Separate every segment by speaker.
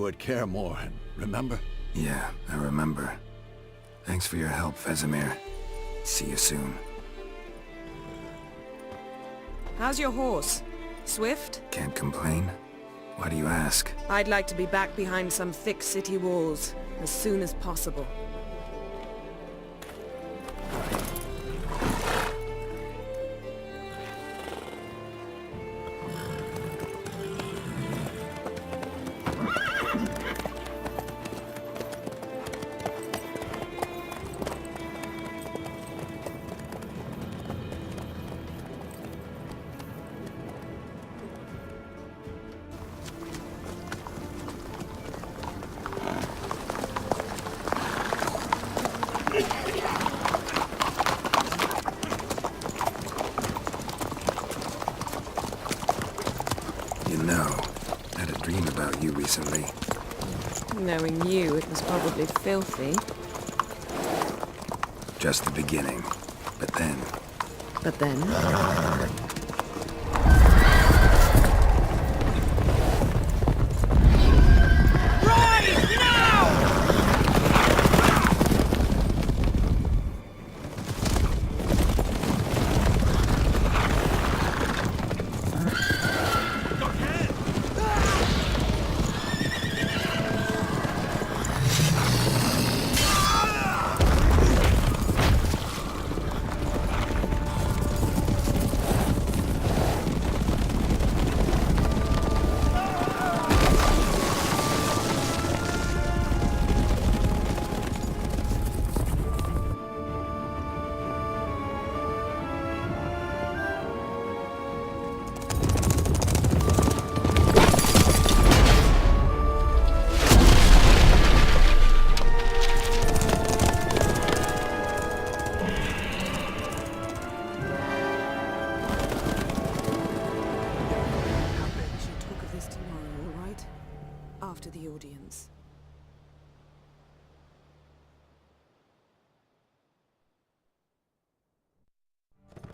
Speaker 1: you at Kaer Morhen, remember?
Speaker 2: Yeah, I remember. Thanks for your help, Vesemir. See you soon.
Speaker 3: How's your horse? Swift?
Speaker 2: Can't complain. Why do you ask?
Speaker 3: I'd like to be back behind some thick city walls as soon as possible.
Speaker 2: You know, I had a dream about you recently.
Speaker 3: Knowing you, it was probably filthy.
Speaker 2: Just the beginning. But then...
Speaker 3: But then? After the audience.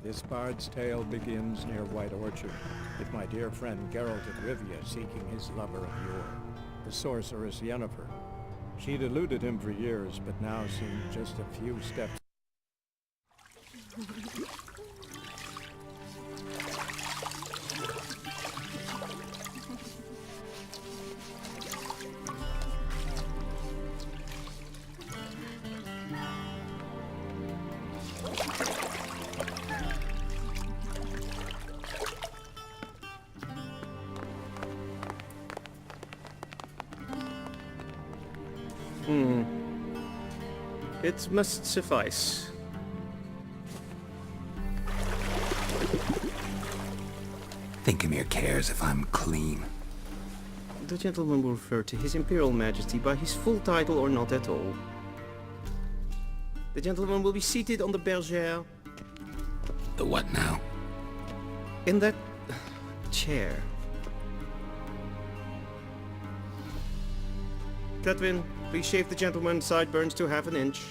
Speaker 4: This bard's tale begins near White Orchard, with my dear friend Geralt of Rivia seeking his lover of yore, the sorceress Yennefer. She'd eluded him for years, but now seemed just a few steps.
Speaker 5: It must suffice.
Speaker 2: Thinkamir cares if I'm clean.
Speaker 5: The gentleman will refer to His Imperial Majesty by his full title or not at all. The gentleman will be seated on the bergère.
Speaker 2: The what now?
Speaker 5: In that... chair. Cletwin, please shave the gentleman's sideburns to half an inch.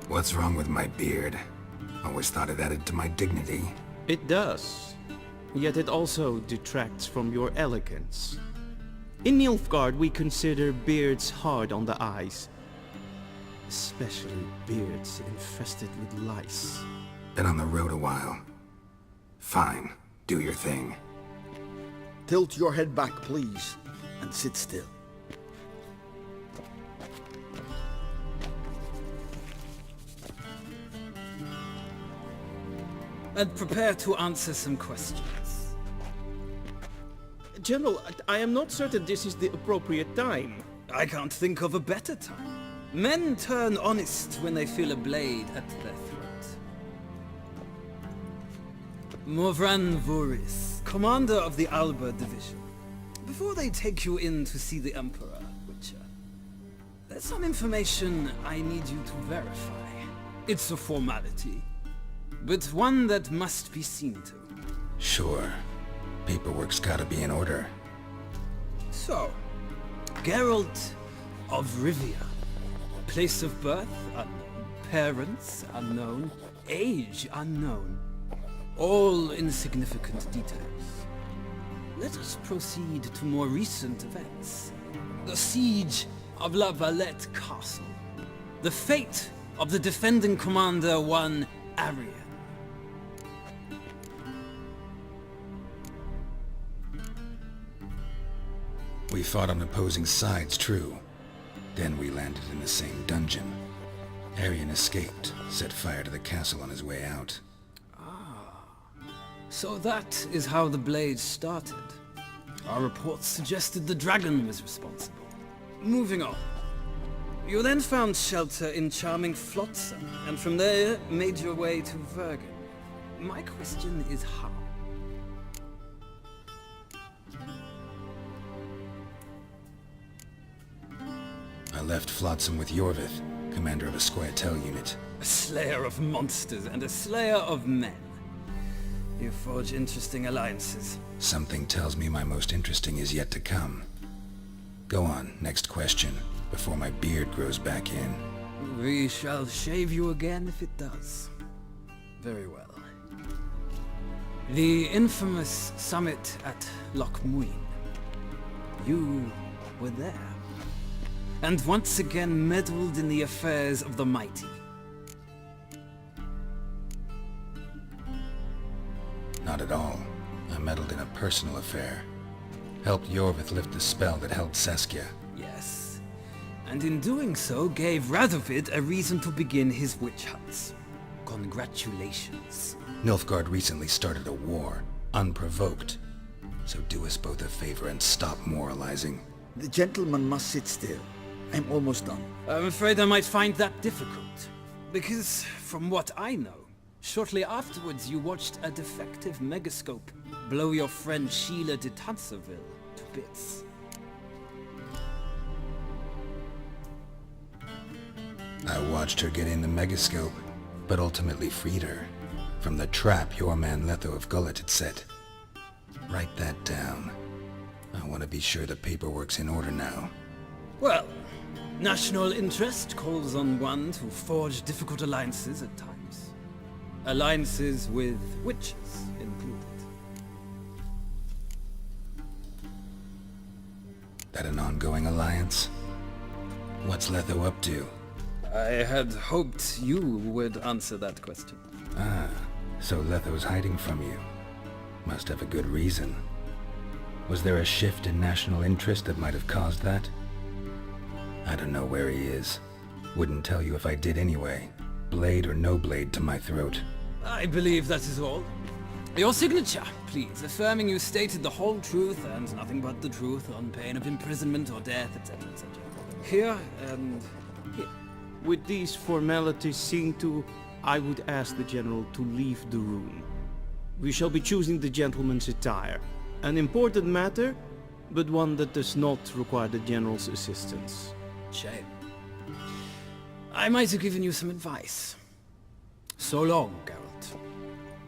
Speaker 2: What's wrong with my beard? Always thought it added to my dignity.
Speaker 5: It does. Yet it also detracts from your elegance. In Nilfgaard we consider beards hard on the eyes. Especially beards infested with lice.
Speaker 2: Been on the road a while. Fine, do your thing.
Speaker 1: Tilt your head back, please, and sit still.
Speaker 6: And prepare to answer some questions.
Speaker 5: General, I am not certain this is the appropriate time.
Speaker 6: I can't think of a better time. Men turn honest when they feel a blade at their throat. Morvran Voorhis, commander of the Alba Division. Before they take you in to see the Emperor, Witcher, there's some information I need you to verify. It's a formality, but one that must be seen to.
Speaker 2: Sure. Paperwork's gotta be in order.
Speaker 6: So, Geralt of Rivia. Place of birth unknown. Parents unknown. Age unknown. All insignificant details. Let us proceed to more recent events. The siege of La Valette Castle. The fate of the defending commander, one Arian.
Speaker 2: We fought on opposing sides, true. Then we landed in the same dungeon. Arian escaped, set fire to the castle on his way out.
Speaker 6: So that is how the blaze started. Our reports suggested the dragon was responsible. Moving on. You then found shelter in charming Flotsam, and from there made your way to Vergen. My question is how?
Speaker 2: I left Flotsam with Yorvith, commander of a Squirtel unit.
Speaker 6: A slayer of monsters and a slayer of men. You forge interesting alliances.
Speaker 2: Something tells me my most interesting is yet to come. Go on, next question, before my beard grows back in.
Speaker 6: We shall shave you again if it does. Very well. The infamous summit at Loch Muin. You were there. And once again meddled in the affairs of the mighty.
Speaker 2: Not at all. I meddled in a personal affair. Helped Yorvith lift the spell that held Saskia.
Speaker 6: Yes. And in doing so gave Radovid a reason to begin his witch hunts. Congratulations.
Speaker 2: Nilfgaard recently started a war, unprovoked. So do us both a favor and stop moralizing.
Speaker 1: The gentleman must sit still. I'm almost done.
Speaker 6: I'm afraid I might find that difficult. Because, from what I know, shortly afterwards you watched a defective megascope blow your friend Sheila de Tanserville to bits.
Speaker 2: I watched her get in the megascope, but ultimately freed her from the trap your man Letho of Gullet had set. Write that down. I want to be sure the paperwork's in order now.
Speaker 6: Well, national interest calls on one to forge difficult alliances at times. Alliances with witches included.
Speaker 2: That an ongoing alliance? What's Letho up to?
Speaker 6: I had hoped you would answer that question.
Speaker 2: Ah, so Letho's hiding from you. Must have a good reason. Was there a shift in national interest that might have caused that? I don't know where he is. Wouldn't tell you if I did anyway. Blade or no blade to my throat.
Speaker 6: I believe that is all. Your signature, please, affirming you stated the whole truth and nothing but the truth on pain of imprisonment or death, etc., etc. Here and here.
Speaker 5: With these formalities seen to, I would ask the General to leave the room. We shall be choosing the gentleman's attire. An important matter, but one that does not require the General's assistance.
Speaker 6: Shame. I might have given you some advice. So long, Geralt.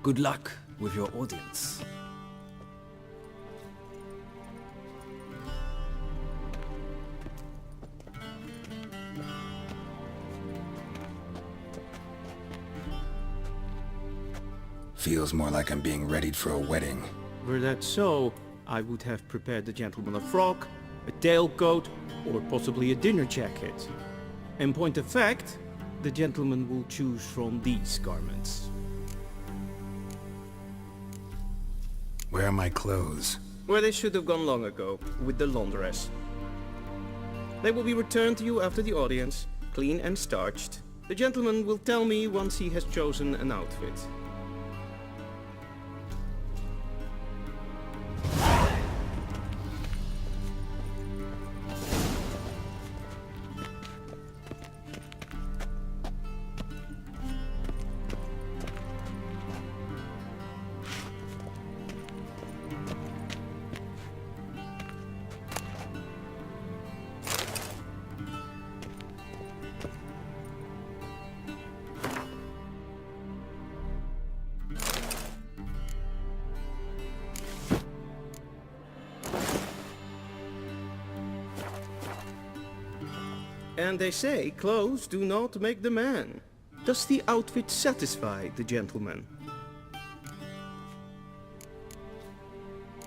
Speaker 6: Good luck with your audience.
Speaker 2: Feels more like I'm being readied for a wedding.
Speaker 5: Were that so, I would have prepared the gentleman a frock, a tailcoat, or possibly a dinner jacket. In point of fact, the gentleman will choose from these garments.
Speaker 2: Where are my clothes?
Speaker 5: Where they should have gone long ago, with the laundress. They will be returned to you after the audience, clean and starched. The gentleman will tell me once he has chosen an outfit. And they say clothes do not make the man. Does the outfit satisfy the gentleman?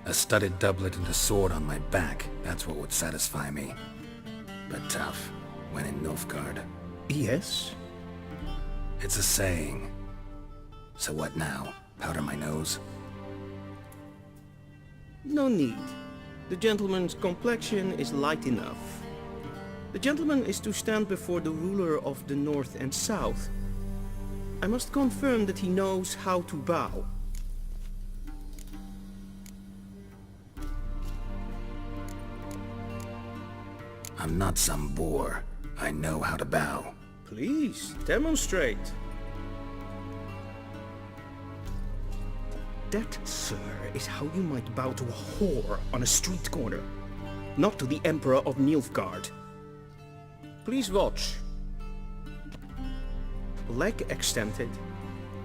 Speaker 2: A studded doublet and a sword on my back, that's what would satisfy me. But tough, when in Nilfgaard.
Speaker 5: Yes.
Speaker 2: It's a saying. So what now? Powder my nose?
Speaker 5: No need. The gentleman's complexion is light enough. The gentleman is to stand before the ruler of the North and South. I must confirm that he knows how to bow.
Speaker 2: I'm not some boor. I know how to bow.
Speaker 5: Please, demonstrate. That, sir, is how you might bow to a whore on a street corner, not to the Emperor of Nilfgaard. Please watch. Leg extended,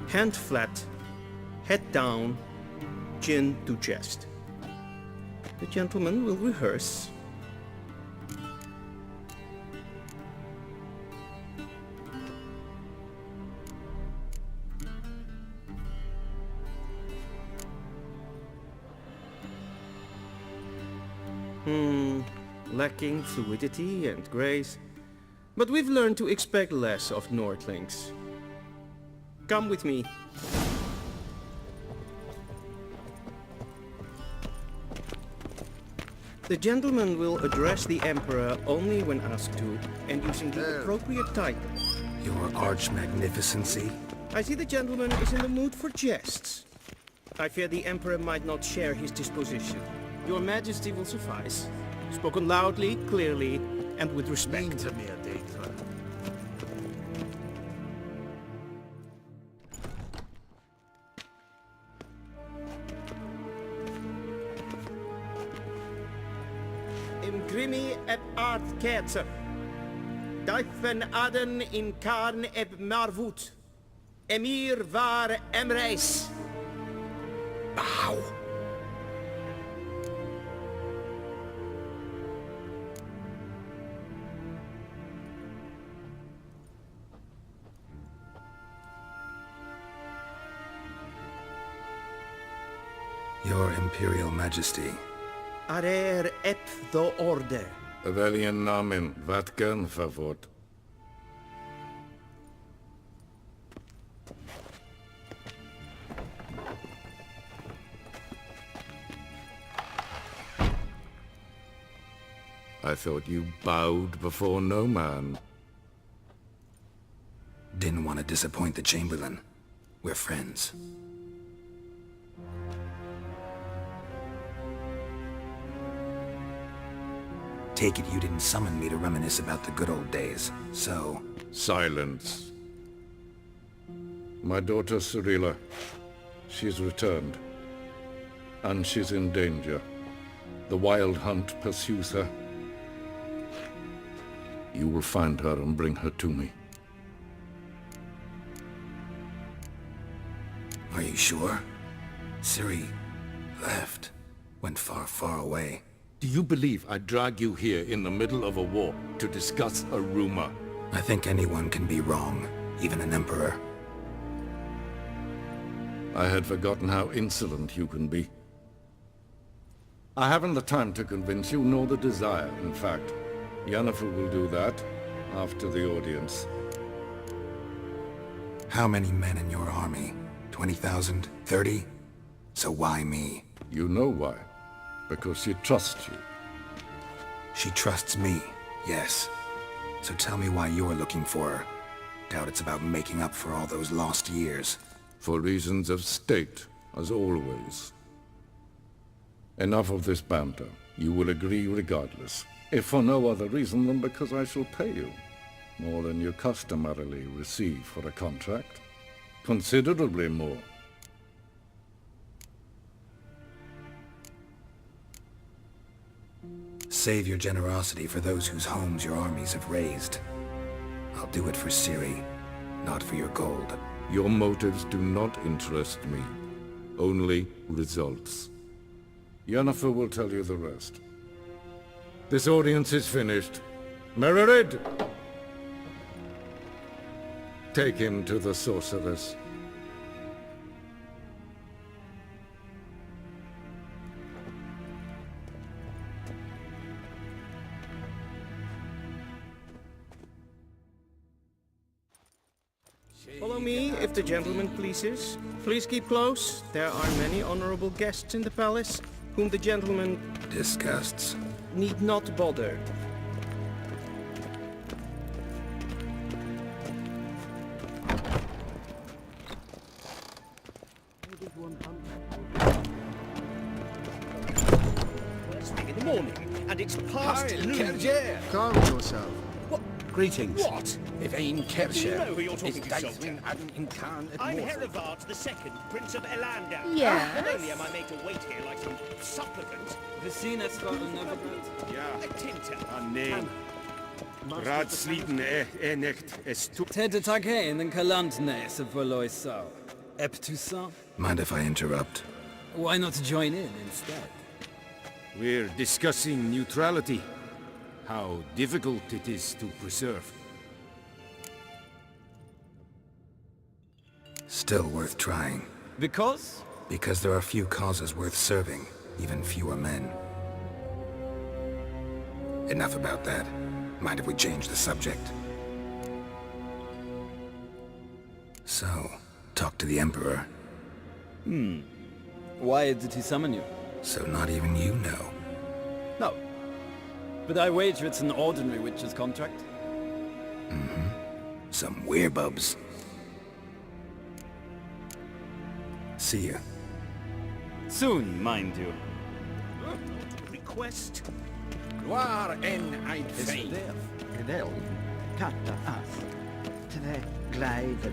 Speaker 5: hand flat, head down, chin to chest. The gentleman will rehearse. Lacking fluidity and grace. But we've learned to expect less of Nordlings. Come with me. The gentleman will address the Emperor only when asked to, and using the appropriate title.
Speaker 2: Your arch-magnificency?
Speaker 5: I see the gentleman is in the mood for jests. I fear the Emperor might not share his disposition. Your Majesty will suffice. Spoken loudly, clearly, and with respect. Im grimi et art ketzer. Dijfen aden in karn eb marvoet. Emir var emreis.
Speaker 2: Bow! Your Imperial Majesty.
Speaker 5: Arer ep the order.
Speaker 7: Welchen Namen? Wat gern verwort? I thought you bowed before no man.
Speaker 2: Didn't want to disappoint the Chamberlain. We're friends. Take it you didn't summon me to reminisce about the good old days, so...
Speaker 7: Silence. My daughter Cirilla, she's returned. And she's in danger. The Wild Hunt pursues her. You will find her and bring her to me.
Speaker 2: Are you sure? Ciri left. Went far, far away.
Speaker 7: Do you believe I'd drag you here in the middle of a war to discuss a rumor?
Speaker 2: I think anyone can be wrong, even an emperor.
Speaker 7: I had forgotten how insolent you can be. I haven't the time to convince you, nor the desire, in fact. Yennefer will do that after the audience.
Speaker 2: How many men in your army? 20,000? 30? So why me?
Speaker 7: You know why. Because she trusts you.
Speaker 2: She trusts me, yes. So tell me why you're looking for her. Doubt it's about making up for all those lost years.
Speaker 7: For reasons of state, as always. Enough of this banter. You will agree regardless. If for no other reason than because I shall pay you. More than you customarily receive for a contract. Considerably more.
Speaker 2: Save your generosity for those whose homes your armies have razed. I'll do it for Ciri, not for your gold.
Speaker 7: Your motives do not interest me. Only results. Yennefer will tell you the rest. This audience is finished. Mererid! Take him to the sorceress.
Speaker 5: Follow me, if the gentleman pleases. Please keep close. There are many honorable guests in the palace, whom the gentleman
Speaker 2: Disgusts.
Speaker 5: need not bother.
Speaker 8: First thing in the morning, and it's past noon.
Speaker 1: Calm yourself.
Speaker 9: Greetings.
Speaker 8: What?
Speaker 9: Evain
Speaker 8: Do you
Speaker 9: Kersher.
Speaker 8: know who you're talking to, soldier?
Speaker 9: Daithwin Adden Incarn at
Speaker 8: I'm
Speaker 9: Morthal.
Speaker 8: Herivard II, Prince of Elander.
Speaker 10: Yes?
Speaker 8: Not only am I made to wait here like some supplicant,
Speaker 6: Vicina Nilfgaardian
Speaker 8: a tinter.
Speaker 11: Nee. Raadsliden echt is toe.
Speaker 6: Tede Tage in den Kalantne se verloisau. Eptusan?
Speaker 2: Mind if I interrupt?
Speaker 6: Why not join in instead?
Speaker 11: We're discussing neutrality. How difficult it is to preserve.
Speaker 2: Still worth trying.
Speaker 6: Because?
Speaker 2: Because there are few causes worth serving, even fewer men. Enough about that. Mind if we change the subject? So, talk to the Emperor.
Speaker 6: Why did he summon you?
Speaker 2: So not even you know.
Speaker 6: No. But I wager it's an ordinary witch's contract.
Speaker 2: Some werebubs. See ya.
Speaker 6: Soon, mind you.
Speaker 8: Request?
Speaker 9: Gloire en Eidfein.
Speaker 12: Gedel, katta as, tre gleivere,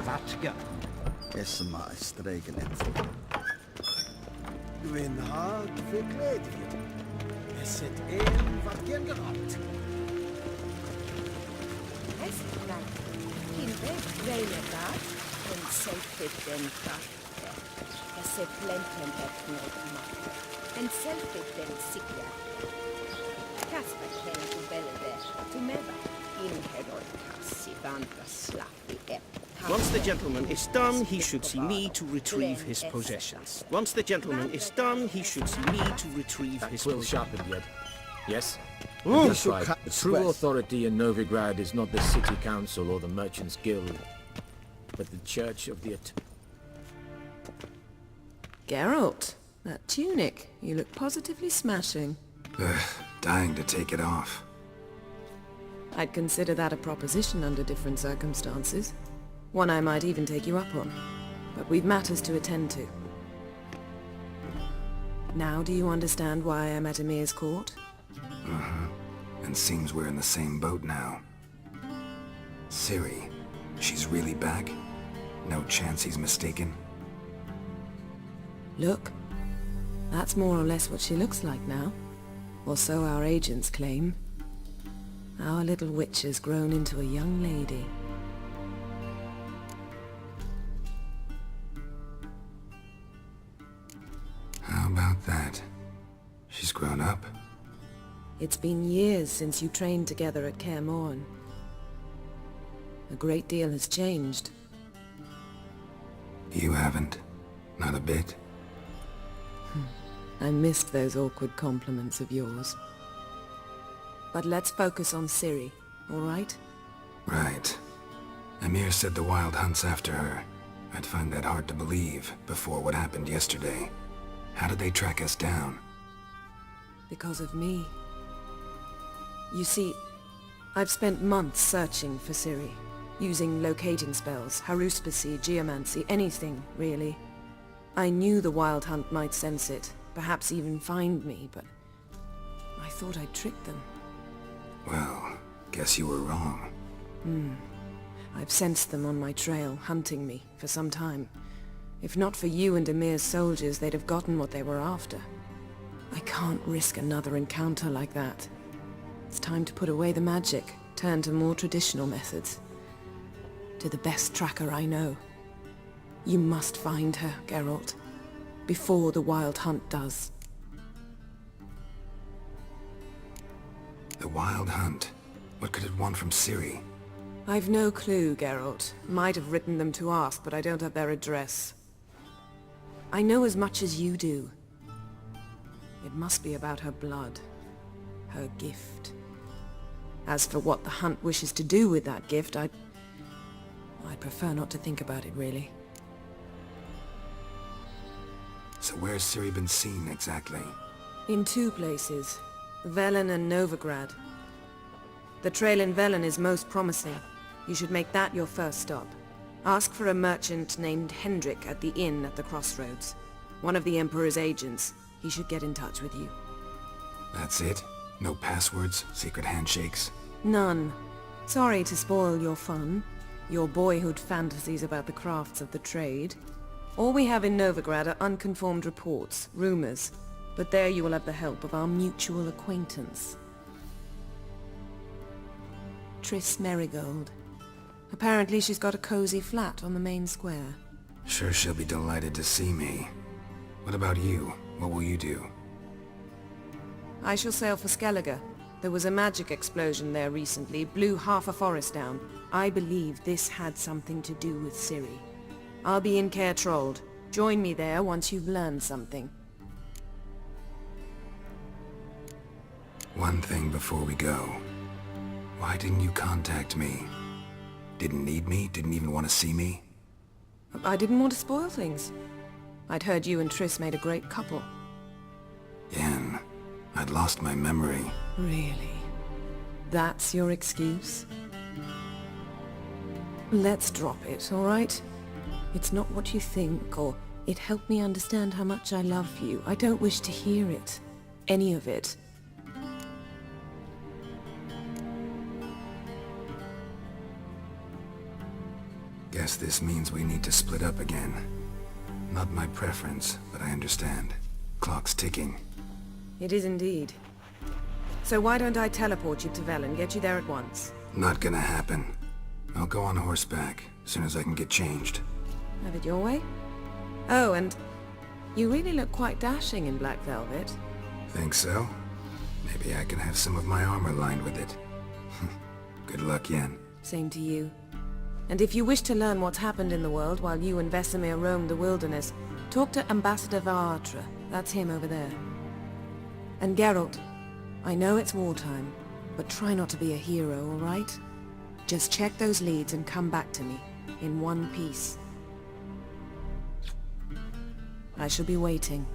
Speaker 12: Vatga.
Speaker 1: Esma stregenet. Win hard verkleed je. Es zit één wat generapt.
Speaker 5: Once the gentleman is done, he should see me to retrieve his possessions. Once the gentleman is done, he should see me to retrieve his
Speaker 9: Quill
Speaker 5: possessions.
Speaker 9: sharpened yet? Yes?
Speaker 1: Ooh.
Speaker 9: That's right. The true authority in Novigrad is not the City Council or the Merchants Guild, but the Church of the
Speaker 3: Geralt, that tunic. You look positively smashing.
Speaker 2: Dying to take it off.
Speaker 3: I'd consider that a proposition under different circumstances. One I might even take you up on. But we've matters to attend to. Now do you understand why I'm at Emir's court?
Speaker 2: And seems we're in the same boat now. Ciri, she's really back? No chance he's mistaken?
Speaker 3: Look. That's more or less what she looks like now. Or so our agents claim. Our little witch has grown into a young lady.
Speaker 2: How about that? She's grown up.
Speaker 3: It's been years since you trained together at Kaer Morhen. A great deal has changed.
Speaker 2: You haven't. Not a bit.
Speaker 3: I missed those awkward compliments of yours. But let's focus on Ciri, all right?
Speaker 2: Right. Emir said the Wild Hunt's after her. I'd find that hard to believe before what happened yesterday. How did they track us down?
Speaker 3: Because of me. You see, I've spent months searching for Ciri, using locating spells, haruspicy, geomancy, anything, really. I knew the Wild Hunt might sense it, perhaps even find me, but I thought I'd tricked them.
Speaker 2: Well, guess you were wrong.
Speaker 3: I've sensed them on my trail, hunting me, for some time. If not for you and Emir's soldiers, they'd have gotten what they were after. I can't risk another encounter like that. It's time to put away the magic, turn to more traditional methods. To the best tracker I know. You must find her, Geralt. Before the Wild Hunt does.
Speaker 2: The Wild Hunt? What could it want from Ciri?
Speaker 3: I've no clue, Geralt. Might have written them to ask, but I don't have their address. I know as much as you do. It must be about her blood. Her gift. As for what the Hunt wishes to do with that gift, I'd prefer not to think about it, really.
Speaker 2: So where's Ciri been seen, exactly?
Speaker 3: In two places. Velen and Novigrad. The trail in Velen is most promising. You should make that your first stop. Ask for a merchant named Hendrik at the inn at the crossroads. One of the Emperor's agents. He should get in touch with you.
Speaker 2: That's it? No passwords, secret handshakes?
Speaker 3: None. Sorry to spoil your fun. Your boyhood fantasies about the crafts of the trade. All we have in Novigrad are unconfirmed reports, rumors. But there you will have the help of our mutual acquaintance. Triss Merigold. Apparently she's got a cozy flat on the main square.
Speaker 2: Sure she'll be delighted to see me. What about you? What will you do?
Speaker 3: I shall sail for Skellige. There was a magic explosion there recently, blew half a forest down. I believe this had something to do with Ciri. I'll be in Caer Trolde. Join me there once you've learned something.
Speaker 2: One thing before we go. Why didn't you contact me? Didn't need me? Didn't even want to see me?
Speaker 3: I didn't want to spoil things. I'd heard you and Triss made a great couple.
Speaker 2: Yen, I'd lost my memory.
Speaker 3: Really? That's your excuse? Let's drop it, all right? It's not what you think, or it helped me understand how much I love you. I don't wish to hear it. Any of it.
Speaker 2: Guess this means we need to split up again. Not my preference, but I understand. Clock's ticking.
Speaker 3: It is indeed. So why don't I teleport you to Velen, get you there at once?
Speaker 2: Not gonna happen. I'll go on horseback, as soon as I can get changed.
Speaker 3: Have it your way? Oh, and you really look quite dashing in black velvet.
Speaker 2: Think so? Maybe I can have some of my armor lined with it. Good luck, Yen.
Speaker 3: Same to you. And if you wish to learn what's happened in the world while you and Vesemir roamed the wilderness, talk to Ambassador Varatra. That's him over there. And Geralt, I know it's wartime, but try not to be a hero, all right? Just check those leads and come back to me, in one piece. I shall be waiting.